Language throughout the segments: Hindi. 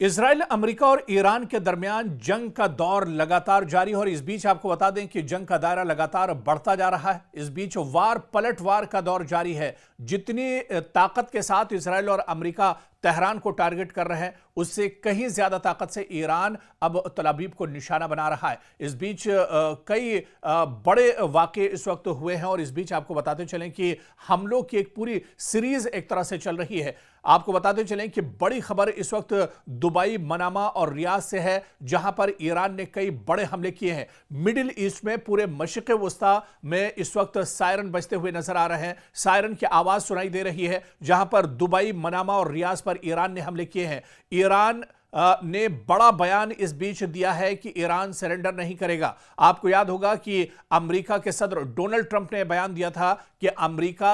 इजराइल, अमेरिका और ईरान के दरमियान जंग का दौर लगातार जारी है और इस बीच आपको बता दें कि जंग का दायरा लगातार बढ़ता जा रहा है। इस बीच वार पलटवार का दौर जारी है। जितनी ताकत के साथ इजराइल और अमेरिका तेहरान को टारगेट कर रहे हैं, उससे कहीं ज्यादा ताकत से ईरान अब तल अवीव को निशाना बना रहा है। इस बीच कई बड़े वाक़े इस वक्त हुए हैं और इस बीच आपको बताते चलें कि हमलों की एक पूरी सीरीज एक तरह से चल रही है। आपको बताते चलें कि बड़ी खबर इस वक्त दुबई, मनामा और रियाद से है, जहां पर ईरान ने कई बड़े हमले किए हैं। मिडिल ईस्ट में पूरे मशरिक़ वस्ता में इस वक्त सायरन बजते हुए नजर आ रहे हैं। सायरन की आवाज सुनाई दे रही है, जहां पर दुबई, मनामा और रियाद पर ईरान ने हमले किए हैं। ईरान ने बड़ा बयान इस बीच दिया है कि ईरान सरेंडर नहीं करेगा। आपको याद होगा कि अमेरिका के सदर डोनाल्ड ट्रंप ने बयान दिया था कि अमेरिका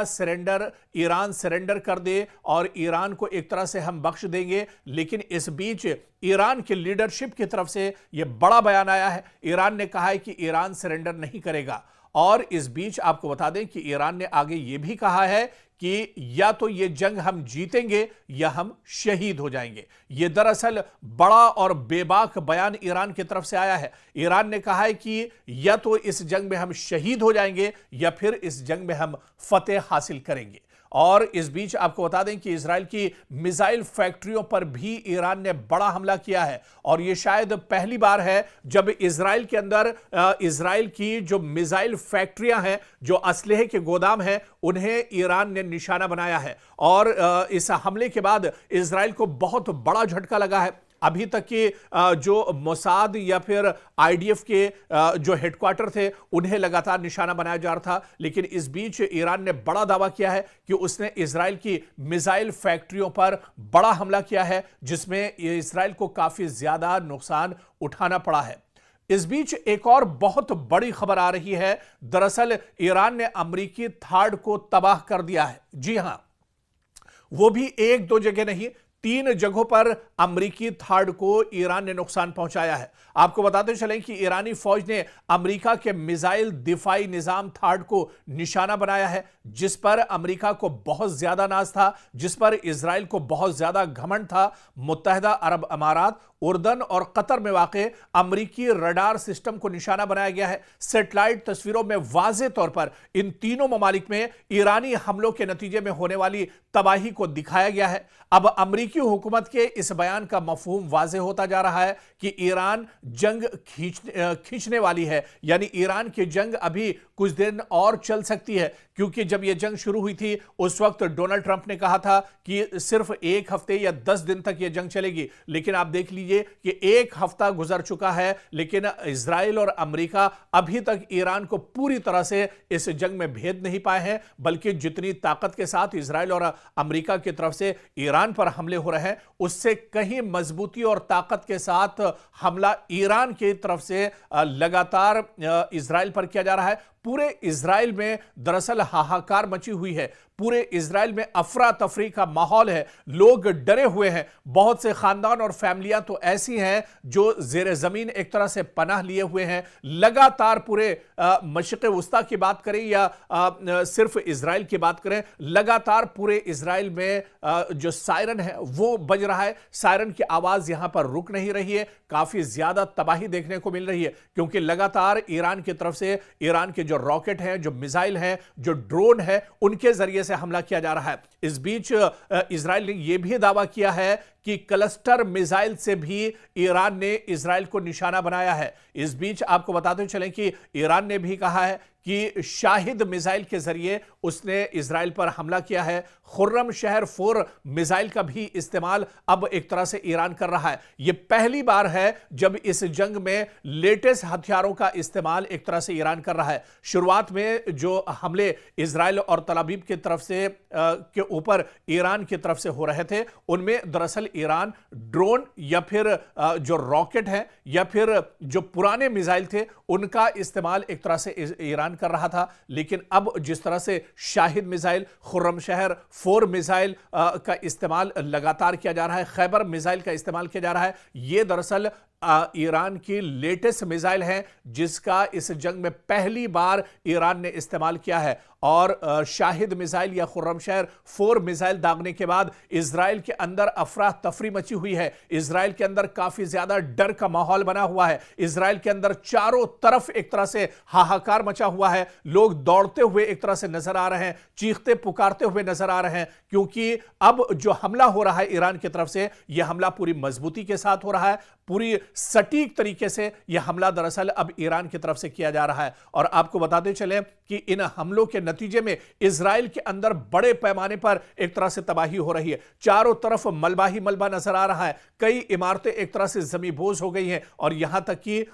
ईरान सरेंडर कर दे और ईरान को एक तरह से हम बख्श देंगे। लेकिन इस बीच ईरान की लीडरशिप की तरफ से यह बड़ा बयान आया है। ईरान ने कहा है कि ईरान सरेंडर नहीं करेगा। और इस बीच आपको बता दें कि ईरान ने आगे यह भी कहा है कि या तो ये जंग हम जीतेंगे या हम शहीद हो जाएंगे। ये दरअसल बड़ा और बेबाक बयान ईरान की तरफ से आया है। ईरान ने कहा है कि या तो इस जंग में हम शहीद हो जाएंगे या फिर इस जंग में हम फतेह हासिल करेंगे। और इस बीच आपको बता दें कि इजराइल की मिसाइल फैक्ट्रियों पर भी ईरान ने बड़ा हमला किया है और यह शायद पहली बार है जब इजराइल के अंदर इजराइल की जो मिसाइल फैक्ट्रियां हैं, जो असलहे के गोदाम हैं, उन्हें ईरान ने निशाना बनाया है। और इस हमले के बाद इजराइल को बहुत बड़ा झटका लगा है। अभी तक के जो मोसाद या फिर आईडीएफ के जो हेडक्वार्टर थे, उन्हें लगातार निशाना बनाया जा रहा था। लेकिन इस बीच ईरान ने बड़ा दावा किया है कि उसने इजराइल की मिसाइल फैक्ट्रियों पर बड़ा हमला किया है, जिसमें इजराइल को काफी ज्यादा नुकसान उठाना पड़ा है। इस बीच एक और बहुत बड़ी खबर आ रही है। दरअसल ईरान ने अमेरिकी थार्ड को तबाह कर दिया है। जी हां, वो भी एक दो जगह नहीं, 3 जगहों पर अमेरिकी थार्ड को ईरान ने नुकसान पहुंचाया है। आपको बताते चलें कि ईरानी फौज ने अमेरिका के मिसाइल दिफाई निजाम थार्ड को निशाना बनाया है, जिस पर अमेरिका को बहुत ज्यादा नाज था, जिस पर इजराइल को बहुत ज्यादा घमंड था। मुत्तहिदा अरब अमारात, उर्दन और कतर में वाक़े अमेरिकी रडार सिस्टम को निशाना बनाया गया है। सैटेलाइट तस्वीरों में वाज़े तौर पर इन तीनों ममालिक में ईरानी हमलों के नतीजे में होने वाली तबाही को दिखाया गया है। अब अमेरिकी हुकूमत के इस बयान का मफहूम वाज़े होता जा रहा है कि ईरान जंग खींचने वाली है, यानी ईरान की जंग अभी कुछ दिन और चल सकती है। क्योंकि जब यह जंग शुरू हुई थी, उस वक्त डोनाल्ड ट्रंप ने कहा था कि सिर्फ 1 हफ्ते या 10 दिन तक यह जंग चलेगी। लेकिन आप देख लीजिए कि 1 हफ्ता गुजर चुका है, लेकिन इजराइल और अमेरिका अभी तक ईरान को पूरी तरह से इस जंग में भेद नहीं पाए हैं। बल्कि जितनी ताकत के साथ इजराइल और अमेरिका की तरफ से ईरान पर हमले हो रहे हैं, उससे कहीं मजबूती और ताकत के साथ हमला ईरान की तरफ से लगातार इजराइल पर किया जा रहा है। पूरे इजराइल में दरअसल हाहाकार मची हुई है। पूरे इजराइल में अफरा तफरी का माहौल है। लोग डरे हुए हैं। बहुत से खानदान और फैमिलियां तो ऐसी हैं जो जेर जमीन एक तरह से पनाह लिए हुए हैं। लगातार पूरे मशरिक़ वस्ता की बात करें या सिर्फ इजराइल की बात करें, लगातार पूरे इजराइल में जो सायरन है वो बज रहा है। सायरन की आवाज यहां पर रुक नहीं रही है। काफी ज्यादा तबाही देखने को मिल रही है, क्योंकि लगातार ईरान की तरफ से ईरान के जो रॉकेट हैं, जो मिसाइल हैं, जो ड्रोन है, उनके जरिए से हमला किया जा रहा है। इस बीच इजराइल ने यह भी दावा किया है कि क्लस्टर मिसाइल से भी ईरान ने इजराइल को निशाना बनाया है। इस बीच आपको बताते चलें कि ईरान ने भी कहा है कि शाहिद मिसाइल के जरिए उसने इजराइल पर हमला किया है। खुर्रम शहर 4 मिसाइल का भी इस्तेमाल अब एक तरह से ईरान कर रहा है। यह पहली बार है जब इस जंग में लेटेस्ट हथियारों का इस्तेमाल एक तरह से ईरान कर रहा है। शुरुआत में जो हमले इजराइल और तल अवीव की तरफ से के ऊपर ईरान की तरफ से हो रहे थे, उनमें दरअसल ईरान ड्रोन या फिर जो रॉकेट है या फिर जो पुराने मिसाइल थे, उनका इस्तेमाल एक तरह से ईरान कर रहा था। लेकिन अब जिस तरह से शाहिद मिसाइल, खुर्रम शहर 4 मिसाइल का इस्तेमाल लगातार किया जा रहा है, खैबर मिसाइल का इस्तेमाल किया जा रहा है, यह दरअसल ईरान की लेटेस्ट मिसाइल है जिसका इस जंग में पहली बार ईरान ने इस्तेमाल किया है। और शाहिद मिसाइल या खुर्रमशहर 4 मिसाइल दागने के बाद इजराइल के अंदर अफरा तफरी मची हुई है। इजराइल के अंदर काफी ज्यादा डर का माहौल बना हुआ है। इजराइल के अंदर चारों तरफ एक तरह से हाहाकार मचा हुआ है। लोग दौड़ते हुए एक तरह से नजर आ रहे हैं, चीखते पुकारते हुए नजर आ रहे हैं, क्योंकि अब जो हमला हो रहा है ईरान की तरफ से, यह हमला पूरी मजबूती के साथ हो रहा है, पूरी सटीक तरीके से यह हमला दरअसल अब ईरान की तरफ से किया जा रहा है। और आपको बताते चले कि इन हमलों के नतीजे में इजराइल के अंदर बड़े पैमाने पर एक तरह से तबाही हो रही है। चारों तरफ मलबा ही मलबा नजर आ रहा है। कई इमारतें एक तरह से जमींबोज हो गई हैं और यहां तक कि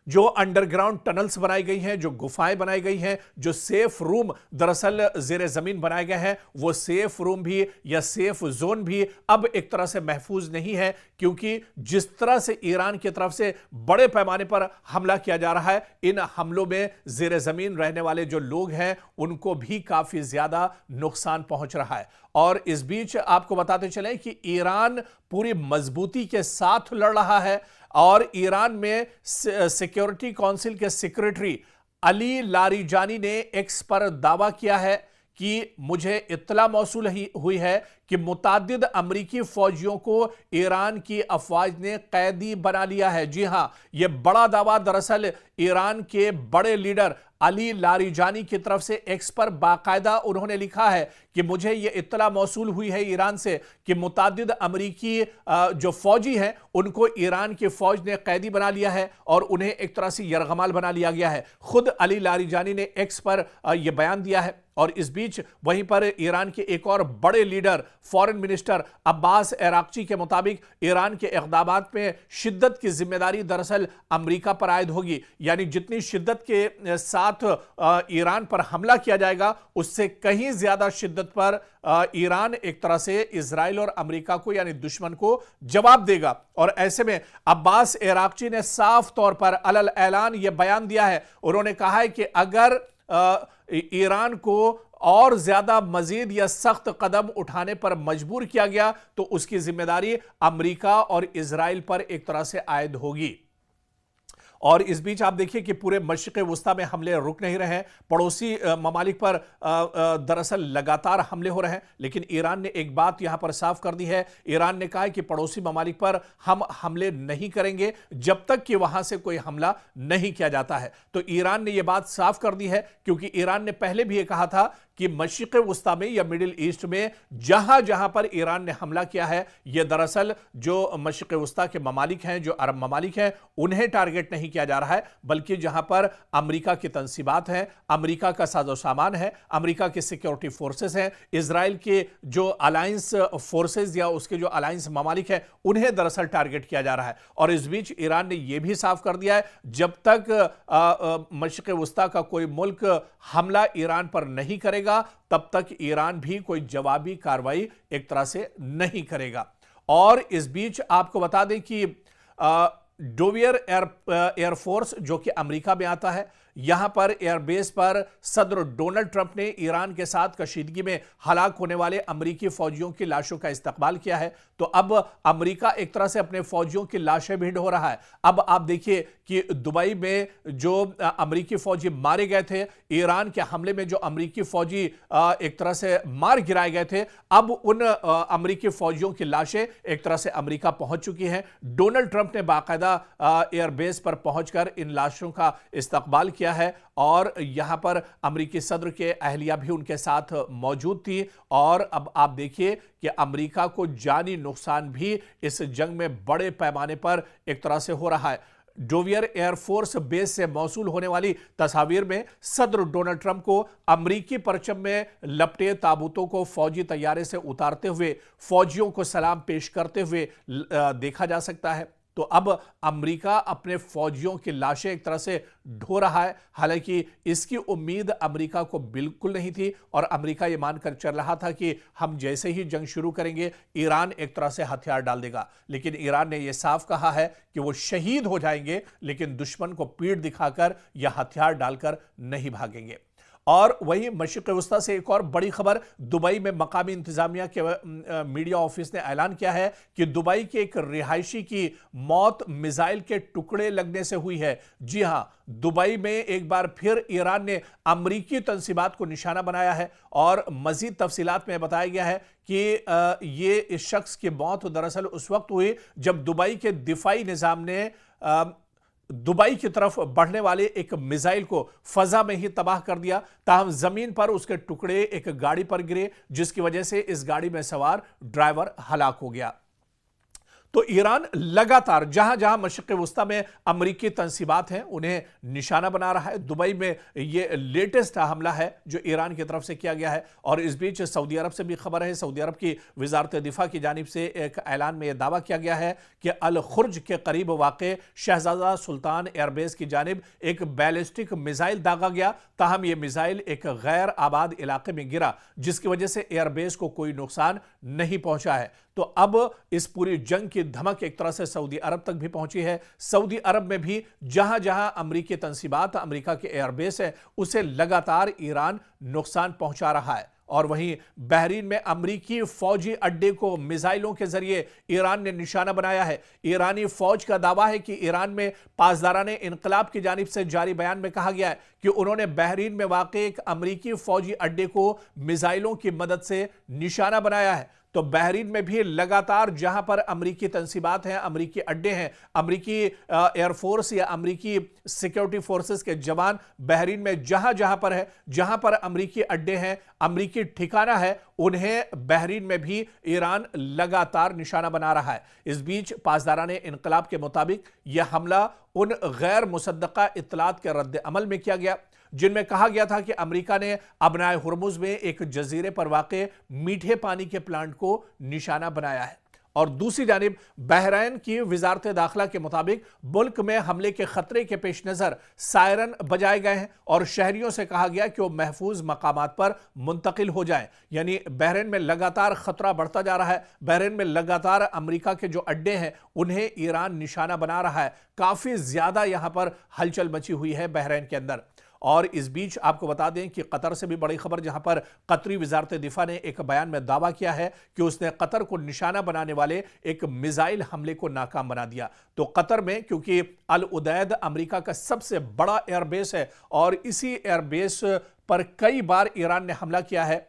जो अंडरग्राउंड टनल्स बनाई गई हैं, जो गुफाएं बनाई गई हैं, जो सेफ रूम दरअसल जेरे जमीन बनाए गए हैं, वो सेफ रूम भी या सेफ जोन भी अब एक तरह से महफूज नहीं है, क्योंकि जिस तरह से ईरान की तरफ से बड़े पैमाने पर हमला किया जा रहा है, इन हमलों में जेरे जमीन रहने वाले जो लोग हैं उनको भी काफी ज्यादा नुकसान पहुंच रहा है। और इस बीच आपको बताते चलें कि ईरान पूरी मजबूती के साथ लड़ रहा है और ईरान में सिक्योरिटी काउंसिल के सेक्रेटरी अली लारीजानी ने एक्स पर दावा किया है कि मुझे इत्तला मौसूल हुई है कि मुताद्दिद अमरीकी फौजियों को ईरान की अफवाज ने कैदी बना लिया है। जी हां, यह बड़ा दावा दरअसल ईरान के बड़े लीडर अली लारीजानी की तरफ से एक्स पर बाकायदा उन्होंने लिखा है कि मुझे यह इत्तला मौसूल हुई है ईरान से कि मुताद्दिद अमरीकी जो फौजी हैं उनको ईरान की फौज ने कैदी बना लिया है और उन्हें एक तरह से यरगमाल बना लिया गया है। खुद अली लारीजानी ने एक्स पर यह बयान दिया है। और इस बीच वहीं पर ईरान के एक और बड़े leader foreign minister Abbas Araghchi के मुताबिक ईरान के इक़दामात में शिद्दत की जिम्मेदारी दरअसल अमेरिका पर आयद होगी। यानी जितनी शिद्दत के साथ ईरान पर हमला किया जाएगा उससे कहीं ज्यादा शिद्दत पर ईरान एक तरह से इजराइल और अमेरिका को यानी दुश्मन को जवाब देगा। और ऐसे में अब्बास अराक्ची ने साफ तौर पर अलल ऐलान यह बयान दिया है। उन्होंने कहा है कि अगर ईरान को और ज्यादा मजीद या सख्त कदम उठाने पर मजबूर किया गया तो उसकी जिम्मेदारी अमेरिका और इजराइल पर एक तरह से आयद होगी। और इस बीच आप देखिए कि पूरे मशरिक़ वुस्ता में हमले रुक नहीं रहे हैं। पड़ोसी ममालिक पर दरअसल लगातार हमले हो रहे हैं, लेकिन ईरान ने एक बात यहां पर साफ कर दी है। ईरान ने कहा है कि पड़ोसी ममालिक पर हम हमले नहीं करेंगे जब तक कि वहां से कोई हमला नहीं किया जाता है। तो ईरान ने यह बात साफ कर दी है, क्योंकि ईरान ने पहले भी यह कहा था कि मशरिक़ वुस्ता में या मिडिल ईस्ट में जहां जहां पर ईरान ने हमला किया है, यह दरअसल जो मशरिक़ वुस्ता के ममालिक हैं, जो अरब ममालिक हैं, उन्हें टारगेट नहीं किया जा रहा है, बल्कि जहां पर अमेरिका की तंसीबात हैं, अमेरिका का साजो सामान है, अमेरिका की सिक्योरिटी फोर्सेस हैं, इजराइल के जो अलायंस फोर्सेस या उसके जो अलायंस ममालिक हैं, उन्हें दरअसल टारगेट किया जा रहा है। और इस बीच ईरान ने यह भी साफ कर दिया है जब तक मशरिक़ वुस्ता का कोई मुल्क हमला ईरान पर नहीं करेगा तब तक ईरान भी कोई जवाबी कार्रवाई एक तरह से नहीं करेगा। और इस बीच आपको बता दें कि डोवियर एयरफोर्स जो कि अमेरिका में आता है, यहां पर एयरबेस पर सदर डोनाल्ड ट्रंप ने ईरान के साथ कशीदगी में हलाक होने वाले अमेरिकी फौजियों की लाशों का इस्तकबाल किया है। तो अब अमेरिका एक तरह से अपने फौजियों की लाशें ढूंढ हो रहा है। अब आप देखिए कि दुबई में जो अमेरिकी फौजी मारे गए थे, ईरान के हमले में जो अमेरिकी फौजी एक तरह से मार गिराए गए थे, अब उन अमेरिकी फौजियों की लाशें एक तरह से अमेरिका पहुंच चुकी हैं। डोनाल्ड ट्रंप ने बाकायदा एयरबेस पर पहुंचकर इन लाशों का इस्तकबाल किया है और यहां पर अमेरिकी सदर के अहलिया भी उनके साथ मौजूद थी। और अब आप देखिए कि अमेरिका को जानी नुकसान भी इस जंग में बड़े पैमाने पर एक तरह से हो रहा है। डोवियर एयरफोर्स बेस से मौसूल होने वाली तस्वीर में सदर डोनाल्ड ट्रंप को अमेरिकी परचम में लपटे ताबूतों को फौजी तैयारे से उतारते हुए फौजियों को सलाम पेश करते हुए देखा जा सकता है। तो अब अमेरिका अपने फौजियों की लाशें एक तरह से ढो रहा है। हालांकि इसकी उम्मीद अमेरिका को बिल्कुल नहीं थी और अमेरिका ये मानकर चल रहा था कि हम जैसे ही जंग शुरू करेंगे ईरान एक तरह से हथियार डाल देगा। लेकिन ईरान ने यह साफ कहा है कि वो शहीद हो जाएंगे, लेकिन दुश्मन को पीठ दिखाकर या हथियार डालकर नहीं भागेंगे। और वहीं मशरिक़ वस्ता से एक और बड़ी खबर, दुबई में मकामी इंतजामिया के मीडिया ऑफिस ने ऐलान किया है कि दुबई के एक रिहायशी की मौत मिसाइल के टुकड़े लगने से हुई है। जी हां, दुबई में एक बार फिर ईरान ने अमरीकी तंसीबात को निशाना बनाया है और मजीद तफसीलात में बताया गया है कि ये इस शख्स की मौत दरअसल उस वक्त हुई जब दुबई के दिफाई निजाम ने दुबई की तरफ बढ़ने वाले एक मिसाइल को फजा में ही तबाह कर दिया। ताहम जमीन पर उसके टुकड़े एक गाड़ी पर गिरे, जिसकी वजह से इस गाड़ी में सवार ड्राइवर हलाक हो गया। तो ईरान लगातार जहां जहां मशरिक़ वस्ता में अमरीकी तंसीबात हैं उन्हें निशाना बना रहा है। दुबई में यह लेटेस्ट हमला है जो ईरान की तरफ से किया गया है। और इस बीच सऊदी अरब से भी खबर है। सऊदी अरब की वजारत दिफा की जानिब से एक ऐलान में यह दावा किया गया है कि अल खुर्ज के करीब वाक़े शहजादा सुल्तान एयरबेस की जानिब एक बैलिस्टिक मिसाइल दागा गया। ताहम यह मिसाइल एक गैर आबाद इलाके में गिरा, जिसकी वजह से एयरबेस को कोई नुकसान नहीं पहुंचा है। तो अब इस पूरी जंग की धमक एक तरह से सऊदी अरब तक भी पहुंची है। सऊदी अरब में भी जहां जहां अमरीकी तंसीबात, अमरीका के एयरबेस है, उसे लगातार ईरान नुकसान पहुंचा रहा है। और वहीं बहरीन में अमरीकी फौजी अड्डे को मिसाइलों के जरिए ईरान ने निशाना बनाया है। ईरानी फौज का दावा है कि ईरान में पासदाराने इनकलाब की जानिब से जारी बयान में कहा गया है कि उन्होंने बहरीन में वाक़ एक अमरीकी फौजी अड्डे को मिसाइलों की मदद से निशाना बनाया है। तो बहरीन में भी लगातार जहां पर अमरीकी तंसीबात हैं, अमरीकी अड्डे हैं, अमरीकी एयरफोर्स या अमरीकी सिक्योरिटी फोर्सेस के जवान बहरीन में जहां जहां पर है, जहां पर अमरीकी अड्डे हैं, अमरीकी ठिकाना है, उन्हें बहरीन में भी ईरान लगातार निशाना बना रहा है। इस बीच पासदाराने इनकलाब के मुताबिक यह हमला उन गैर मुसद्दका इत्तलात के रद्द अमल में किया गया जिनमें कहा गया था कि अमेरिका ने अबनाए हुर्मुज में एक जजीरे पर वाक़े मीठे पानी के प्लांट को निशाना बनाया है। और दूसरी जानिब बहरैन की वजारत दाखिला के मुताबिक मुल्क में हमले के खतरे के पेश नज़र सायरन बजाए गए हैं और शहरियों से कहा गया कि वो महफूज मकामात पर मुंतकिल हो जाएं। यानी बहरैन में लगातार खतरा बढ़ता जा रहा है। बहरैन में लगातार अमेरिका के जो अड्डे हैं उन्हें ईरान निशाना बना रहा है। काफ़ी ज़्यादा यहाँ पर हलचल मची हुई है बहरैन के अंदर। और इस बीच आपको बता दें कि कतर से भी बड़ी खबर, जहां पर कतरी वजारत दिफा ने एक बयान में दावा किया है कि उसने कतर को निशाना बनाने वाले एक मिसाइल हमले को नाकाम बना दिया। तो कतर में, क्योंकि अल उदैद अमेरिका का सबसे बड़ा एयरबेस है और इसी एयरबेस पर कई बार ईरान ने हमला किया है,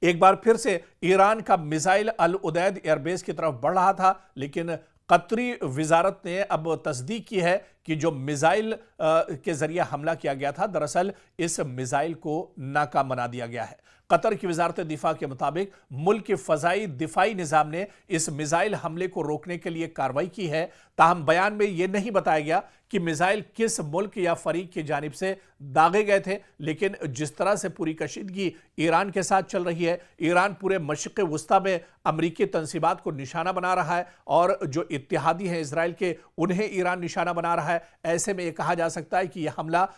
एक बार फिर से ईरान का मिसाइल अल उदैद एयरबेस की तरफ बढ़ रहा था, लेकिन कतरी वजारत ने अब तस्दीक की है कि जो मिसाइल के जरिए हमला किया गया था, दरअसल इस मिसाइल को नाकाम बना दिया गया है। कतर की वजारत दिफा के मुताबिक मुल्क के फ़ज़ाई दिफाई निज़ाम ने इस मिसाइल हमले को रोकने के लिए कार्रवाई की है। ताहम बयान में यह नहीं बताया गया कि मिसाइल किस मुल्क या फरीक की जानिब से दागे गए थे, लेकिन जिस तरह से पूरी कशीदगी ईरान के साथ चल रही है, ईरान पूरे मशरिक़ वस्ता में अमरीकी तंसीबात को निशाना बना रहा है और जो इत्तेहादी हैं इजराइल के, उन्हें ईरान निशाना बना रहा है। ऐसे में यह कहा जा सकता है कि यह हमला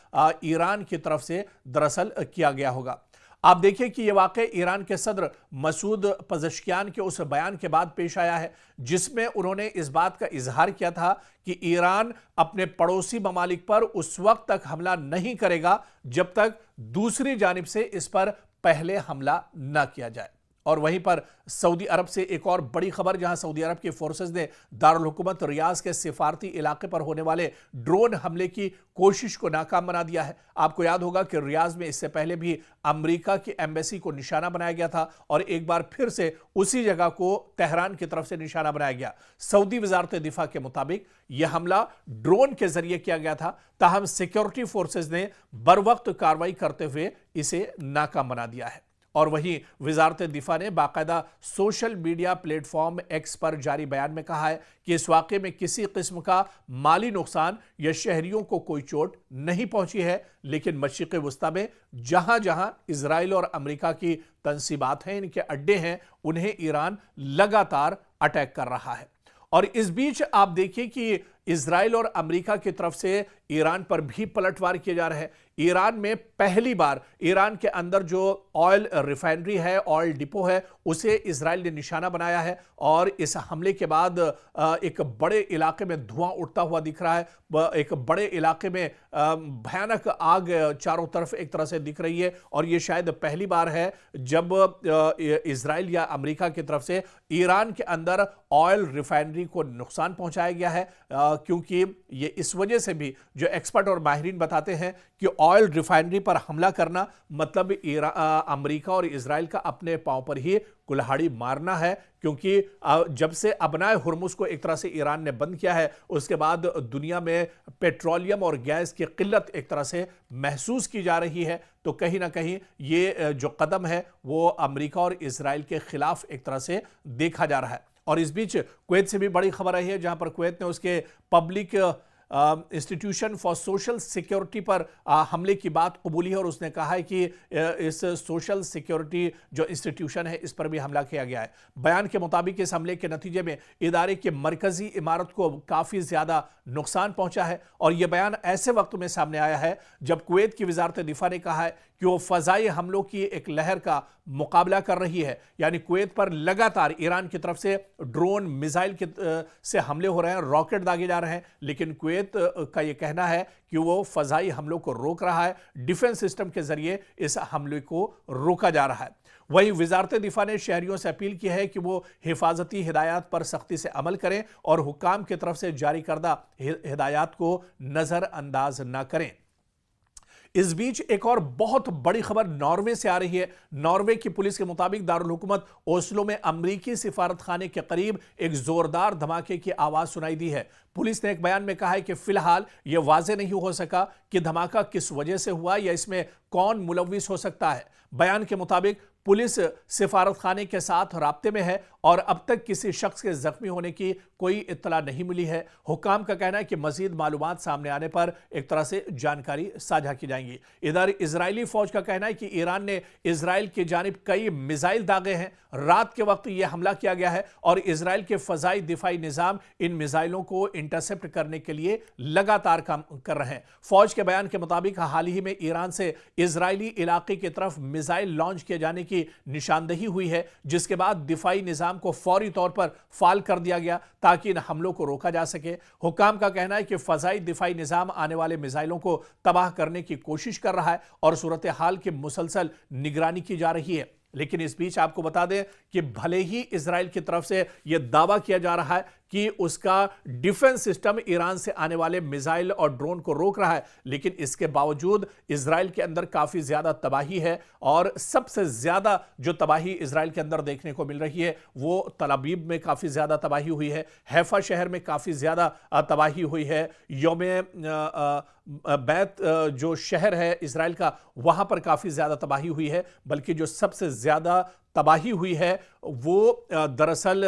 ईरान की तरफ से दरअसल किया गया होगा। आप देखिए कि यह वाक़या ईरान के सदर मसूद पज़ेश्कियान के उस बयान के बाद पेश आया है जिसमें उन्होंने इस बात का इजहार किया था कि ईरान अपने पड़ोसी ममालिक पर उस वक्त तक हमला नहीं करेगा जब तक दूसरी जानिब से इस पर पहले हमला न किया जाए। और वहीं पर सऊदी अरब से एक और बड़ी खबर, जहां सऊदी अरब की फोर्सेस ने दारुल हुकूमत रियाज के सिफारती इलाके पर होने वाले ड्रोन हमले की कोशिश को नाकाम बना दिया है। आपको याद होगा कि रियाज में इससे पहले भी अमेरिका की एम्बेसी को निशाना बनाया गया था और एक बार फिर से उसी जगह को तेहरान की तरफ से निशाना बनाया गया। सऊदी वजारत दिफा के मुताबिक यह हमला ड्रोन के जरिए किया गया था, ताहम सिक्योरिटी फोर्सेस ने बरवक्त कार्रवाई करते हुए इसे नाकाम बना दिया है। और वहीं वजारत दिफा ने बाकायदा सोशल मीडिया प्लेटफॉर्म एक्स पर जारी बयान में कहा है कि इस वाक़े में किसी किस्म का माली नुकसान या शहरियों को कोई चोट नहीं पहुंची है, लेकिन मशरिक़ वस्ता में जहां जहां इजराइल और अमेरिका की तंसीबात हैं, इनके अड्डे हैं, उन्हें ईरान लगातार अटैक कर रहा है। और इस बीच आप देखिए कि इजराइल और अमेरिका की तरफ से ईरान पर भी पलटवार किए जा रहे हैं। ईरान में पहली बार ईरान के अंदर जो ऑयल रिफाइनरी है, ऑयल डिपो है, उसे इजराइल ने निशाना बनाया है और इस हमले के बाद एक बड़े इलाके में धुआं उठता हुआ दिख रहा है। एक बड़े इलाके में भयानक आग चारों तरफ एक तरह से दिख रही है और यह शायद पहली बार है जब इजराइल या अमेरिका की तरफ से ईरान के अंदर ऑयल रिफाइनरी को नुकसान पहुंचाया गया है, क्योंकि ये इस वजह से भी जो एक्सपर्ट और माहिरीन बताते हैं कि ऑयल रिफाइनरी पर हमला करना मतलब अमेरिका और इजराइल का अपने पांव पर ही कुल्हाड़ी मारना है, क्योंकि जब से अबनाए हुर्मुज को एक तरह से ईरान ने बंद किया है उसके बाद दुनिया में पेट्रोलियम और गैस की किल्लत एक तरह से महसूस की जा रही है। तो कहीं ना कहीं ये जो कदम है वो अमेरिका और इजराइल के खिलाफ एक तरह से देखा जा रहा है। और इस बीच कुवैत से भी बड़ी खबर आई है, जहां पर कुवैत ने उसके public institution for social security पर हमले की बात कबूली है और उसने कहा है कि इस सोशल सिक्योरिटी जो इंस्टीट्यूशन है इस पर भी हमला किया गया है। बयान के मुताबिक इस हमले के नतीजे में इदारे की मरकजी इमारत को काफ़ी ज़्यादा नुकसान पहुंचा है और यह बयान ऐसे वक्त में सामने आया है जब कुवैत की वजारत दिफा ने कहा है कि वो फ़ज़ाई हमलों की एक लहर का मुकाबला कर रही है। यानी कुवैत पर लगातार ईरान की तरफ से ड्रोन मिसाइल से हमले हो रहे हैं, रॉकेट दागे जा रहे हैं, लेकिन कुवैत का यह कहना है कि वो फ़ज़ाई हमलों को रोक रहा है, डिफेंस सिस्टम के जरिए इस हमले को रोका जा रहा है। वहीं वजारत दिफा ने शहरियों से अपील की है कि वो हिफाजती हिदायत पर सख्ती से अमल करें और हुक्काम की तरफ से जारी करदा हिदायत को नज़रअंदाज न करें। इस बीच एक और बहुत बड़ी खबर नॉर्वे से आ रही है। नॉर्वे की पुलिस के मुताबिक दारुल हुकूमत ओस्लो में अमरीकी सिफारत खाने के करीब एक जोरदार धमाके की आवाज सुनाई दी है। पुलिस ने एक बयान में कहा है कि फिलहाल यह वाज़ेह नहीं हो सका कि धमाका किस वजह से हुआ या इसमें कौन मुलव्विस हो सकता है। बयान के मुताबिक पुलिस सिफारत खाने के साथ राब्ते में है और अब तक किसी शख्स के जख्मी होने की कोई इत्तला नहीं मिली है। हुक्काम का कहना है कि मजीद मालूमात सामने आने पर एक तरह से जानकारी साझा की जाएंगी। इधर इजरायली फौज का कहना है कि ईरान ने इजराइल की जानिब कई मिसाइल दागे हैं। रात के वक्त यह हमला किया गया है और इजराइल के फजाई दिफाई निजाम इन मिसाइलों को इंटरसेप्ट करने के लिए लगातार काम कर रहे हैं। फौज के बयान के मुताबिक हाल ही में ईरान से इजरायली इलाके की तरफ मिसाइल लॉन्च किए जाने की निशानदेही हुई है, जिसके बाद दिफाई निजाम को फौरी तौर पर फाल कर दिया गया ताकि इन हमलों को रोका जा सके। हुक्काम का कहना है कि फजाई दिफाई निजाम आने वाले मिसाइलों को तबाह करने की कोशिश कर रहा है और सूरत हाल की मुसलसल निगरानी की जा रही है। लेकिन इस बीच आपको बता दें कि भले ही इजराइल की तरफ से यह दावा किया जा रहा है कि उसका डिफेंस सिस्टम ईरान से आने वाले मिसाइल और ड्रोन को रोक रहा है, लेकिन इसके बावजूद इजराइल के अंदर काफी ज्यादा तबाही है और सबसे ज्यादा जो तबाही इजराइल के अंदर देखने को मिल रही है वो तल अबीब में काफी ज्यादा तबाही हुई है, हैफा शहर में काफी ज्यादा तबाही हुई है, यौम बैत जो शहर है इजराइल का वहां पर काफी ज्यादा तबाही हुई है। बल्कि जो सबसे ज्यादा तबाही हुई है वो दरअसल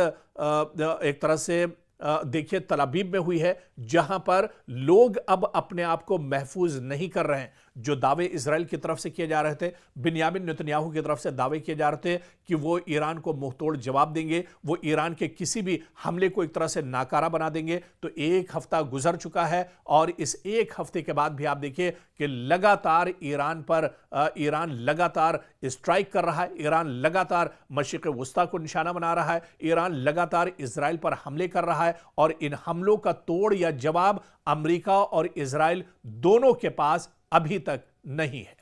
एक तरह से देखिए तल अबीब में हुई है, जहां पर लोग अब अपने आप को महफूज नहीं कर रहे हैं। जो दावे इजराइल की तरफ से किए जा रहे थे, बिन्यामिन नेतन्याहू की तरफ से दावे किए जा रहे थे कि वो ईरान को मुंहतोड़ जवाब देंगे, वो ईरान के किसी भी हमले को एक तरह से नाकारा बना देंगे, तो एक हफ्ता गुजर चुका है और इस एक हफ्ते के बाद भी आप देखिए कि लगातार ईरान लगातार स्ट्राइक कर रहा है, ईरान लगातार मशरिक़ वुस्ता को निशाना बना रहा है, ईरान लगातार इजराइल पर हमले कर रहा है और इन हमलों का तोड़ या जवाब अमेरिका और इजराइल दोनों के पास अभी तक नहीं है।